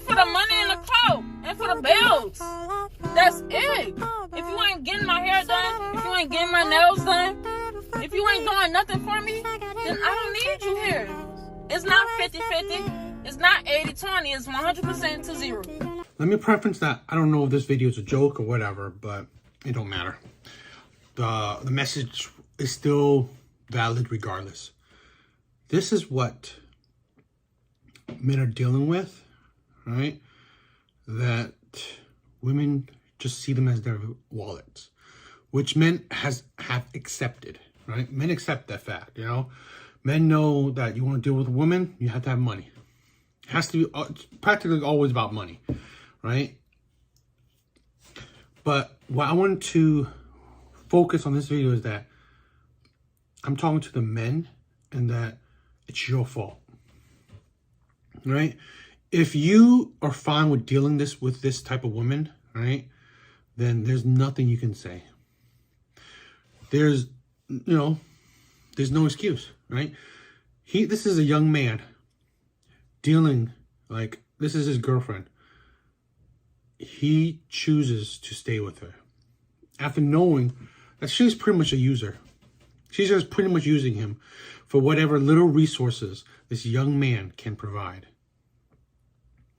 for the money and the clout and for the bills. That's it. If you ain't getting my hair done, if you ain't getting my nails done, if you ain't doing nothing for me, then I don't need you here. It's not 50-50. It's not 80-20. It's 100% to 0. Let me preference that. I don't know if this video is a joke or whatever, but it don't matter. The message is still valid regardless. This is what men are dealing with, right? That women just see them as their wallets, which men have accepted, right? Men accept that fact, you know? Men know that you want to deal with a woman, you have to have money. It has to be practically always about money, right? But what I want to focus on this video is that I'm talking to the men and that it's your fault, right? If you are fine with dealing with this type of woman, right, then there's nothing you can say. There's no excuse, right? This is a young man dealing, like, this is his girlfriend. He chooses to stay with her after knowing that she's pretty much a user. She's just pretty much using him for whatever little resources this young man can provide,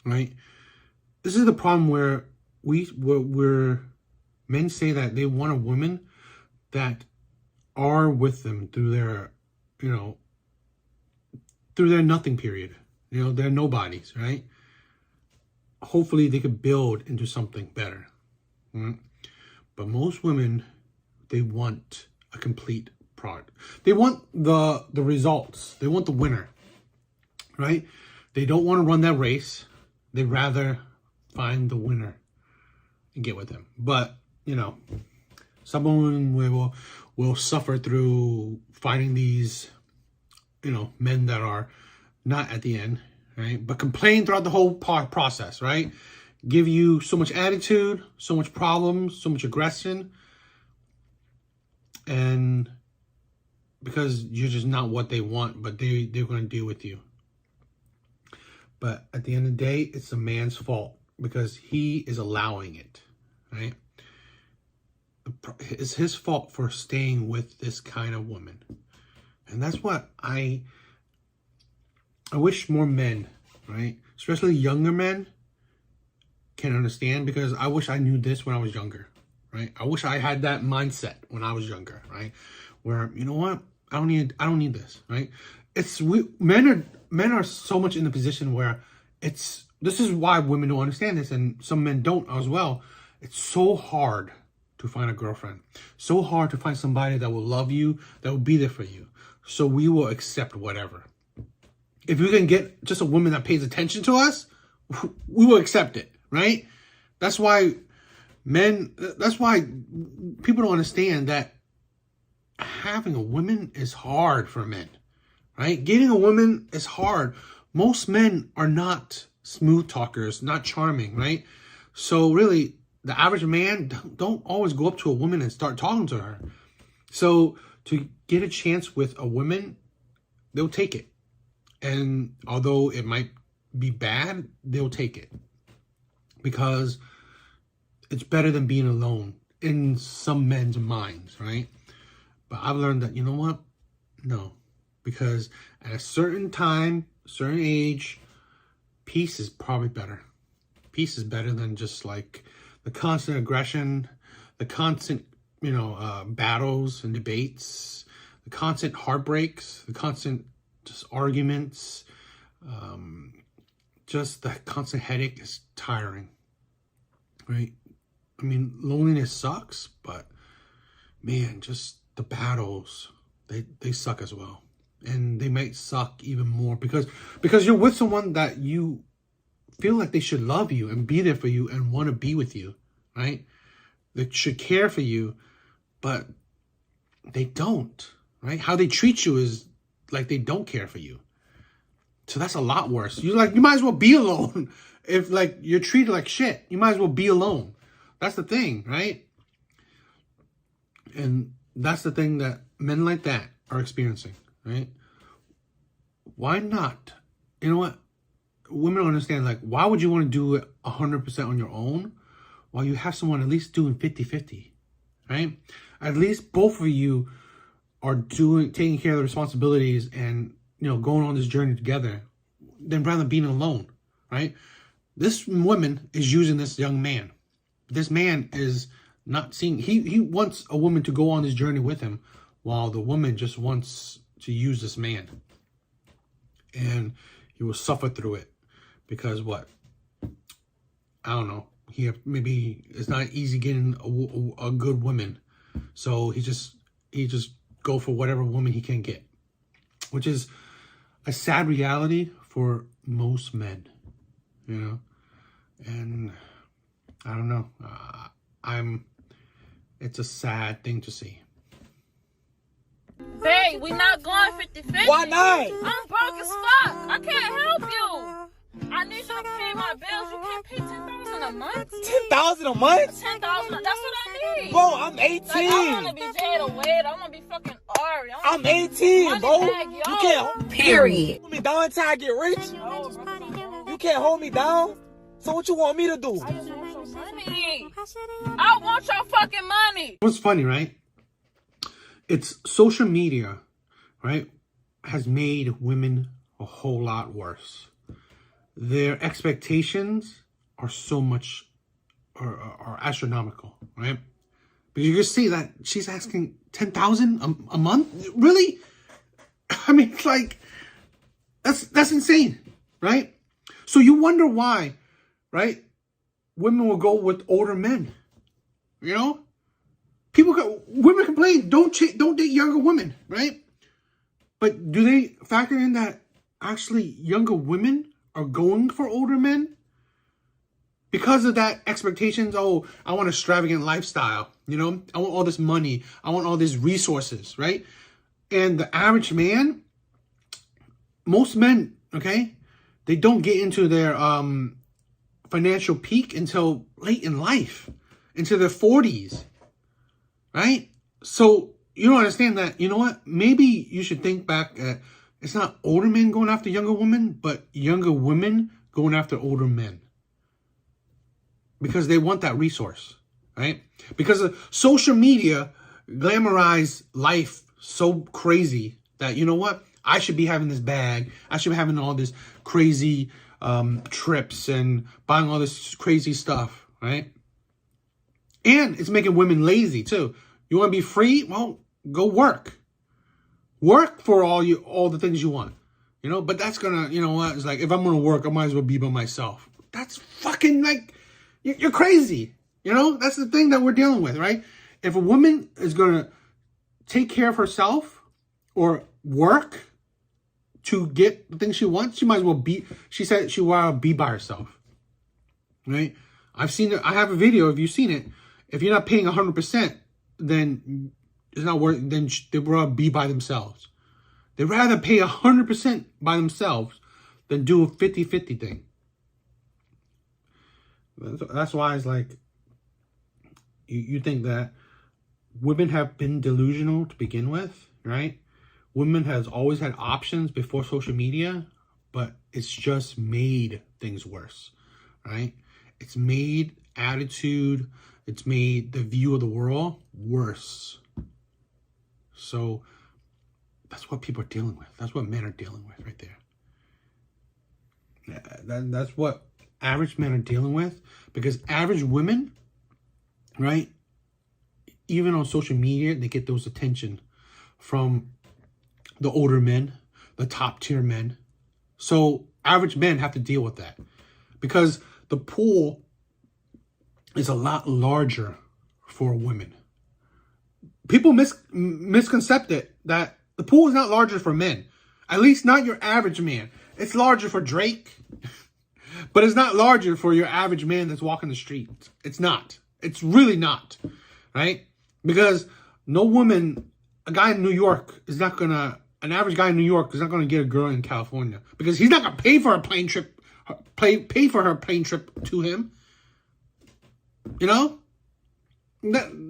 right? This is the problem where men say that they want a woman that are with them through their, through their nothing period. They're nobodies, right? Hopefully they could build into something better. Right? But most women, they want a complete product. They want the results. They want the winner, right? They don't want to run that race. They'd rather find the winner and get with him. But, some women will suffer through finding these, men that are not at the end, right? But complain throughout the whole process, right? Give you so much attitude, so much problems, so much aggression. And because you're just not what they want, but they're going to deal with you. But at the end of the day, it's the man's fault because he is allowing it, right? It's his fault for staying with this kind of woman. And that's what I wish more men, right, especially younger men, can understand, because I wish I knew this when I was younger, right? I wish I had that mindset when I was younger, right? Where, you know what? I don't need this, right? Men are so much in the position where this is why women don't understand this, and some men don't as well. It's so hard to find a girlfriend, so hard to find somebody that will love you, that will be there for you. So we will accept whatever. If we can get just a woman that pays attention to us, we will accept it, right? That's why people don't understand that having a woman is hard for men, right? Getting a woman is hard. Most men are not smooth talkers, not charming, right? So really, the average man don't always go up to a woman and start talking to her. So to get a chance with a woman, they'll take it. And although it might be bad, they'll take it. Because it's better than being alone in some men's minds, right? But I've learned that, you know what? No. Because at a certain time, certain age, peace is probably better. Peace is better than just like the constant aggression, the constant, battles and debates, the constant heartbreaks, the constant just arguments, just the constant headache is tiring, right? I mean, loneliness sucks, but man, just the battles, they suck as well. And they might suck even more because you're with someone that you feel like they should love you and be there for you and want to be with you, right? They should care for you, but they don't, right? How they treat you is like they don't care for you. So that's a lot worse. You might as well be alone. If like you're treated like shit, you might as well be alone. That's the thing, right? And that's the thing that men like that are experiencing, right? Why not? You know what? women don't understand, like, why would you want to do it 100% on your own while you have someone at least doing 50-50, right? At least both of you are taking care of the responsibilities and, you know, going on this journey together, than rather than being alone, right? This woman is using this young man. This man is not seeing, he wants a woman to go on this journey with him, while the woman just wants to use this man. And he will suffer through it because what? I don't know. Maybe it's not easy getting a good woman. So he just go for whatever woman he can get, which is a sad reality for most men, you know. And I don't know. It's a sad thing to see. Babe, we not going 50-50. Why not? I'm broke as fuck. I can't help you. I need you to pay my bills. You can't pay $10,000 a month. $10,000 a month? $10,000. That's what I need. Bro, I'm 18. Like, I want to be Jada Wade. I want to be fucking Ari. I'm 18, bro. Bag, You can't Period. hold me down until I get rich. No, bro. You can't hold me down. So what you want me to do? I just want your money. I want your fucking money. What's funny, right? It's social media, right, has made women a whole lot worse. Their expectations are so much, are astronomical, right? Because you can see that she's asking $10,000 a month. Really? I mean, it's like, that's insane, right? So you wonder why, right? Women will go with older men, you know? Women complain, don't date younger women, right? But do they factor in that actually younger women are going for older men? Because of that expectations, oh, I want an extravagant lifestyle, you know? I want all this money. I want all these resources, right? And the average man, most men, okay, they don't get into their financial peak until late in life, into their 40s. Right? So you don't understand that, you know what? Maybe you should think back at, it's not older men going after younger women, but younger women going after older men. Because they want that resource, right? Because of social media glamorize life so crazy that, you know what? I should be having this bag. I should be having all this crazy trips and buying all this crazy stuff, right? And it's making women lazy too. You want to be free? Well, go work. Work for all the things you want. You know, but that's gonna, you know what? It's like, if I'm gonna work, I might as well be by myself. That's fucking like, you're crazy. You know, that's the thing that we're dealing with, right? If a woman is gonna take care of herself or work to get the things she wants, she might as well she said she want to be by herself. Right? I've seen it. I have a video. If you've seen it, if you're not paying 100%, then it's not worth. Then they would rather be by themselves. They'd rather pay 100% by themselves than do a 50-50 thing. That's why it's like, you think that women have been delusional to begin with, right? Women has always had options before social media, but it's just made things worse, right? It's made attitude, it's made the view of the world worse. So that's what people are dealing with. That's what men are dealing with right there. That's what average men are dealing with, because average women, right, even on social media, they get those attention from the older men, the top tier men. So average men have to deal with that because the pool is a lot larger for women. People misconcept it that the pool is not larger for men. At least not your average man. It's larger for Drake, but it's not larger for your average man that's walking the street. It's not. It's really not, right? Because no woman, an average guy in New York is not gonna get a girl in California because he's not gonna pay for a plane trip, pay for her plane trip to him. You know?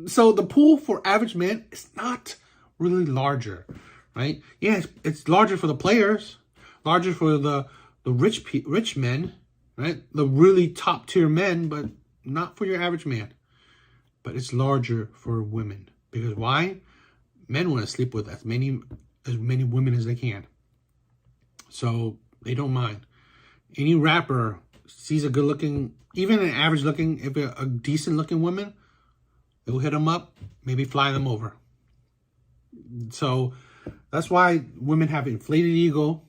So the pool for average men is not really larger, right? Yeah, it's larger for the players, larger for the the rich men, right? The really top tier men, but not for your average man. But it's larger for women. Because why? Men want to sleep with as many women as they can. So they don't mind. Any rapper sees a good looking, even an average looking, if a decent looking woman, they'll hit them up, maybe fly them over. So that's why women have inflated ego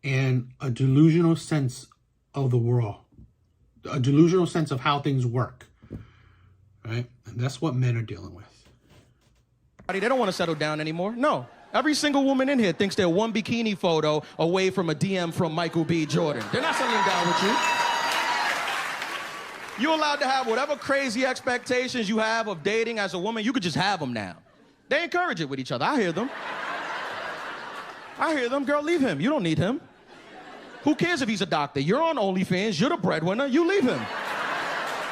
and a delusional sense of the world, a delusional sense of how things work, right? And that's what men are dealing with. They don't want to settle down anymore. No. Every single woman in here thinks they're one bikini photo away from a DM from Michael B. Jordan. They're not settling down with you. You're allowed to have whatever crazy expectations you have of dating as a woman. You could just have them now. They encourage it with each other. I hear them. Girl, leave him. You don't need him. Who cares if he's a doctor? You're on OnlyFans. You're the breadwinner. You leave him.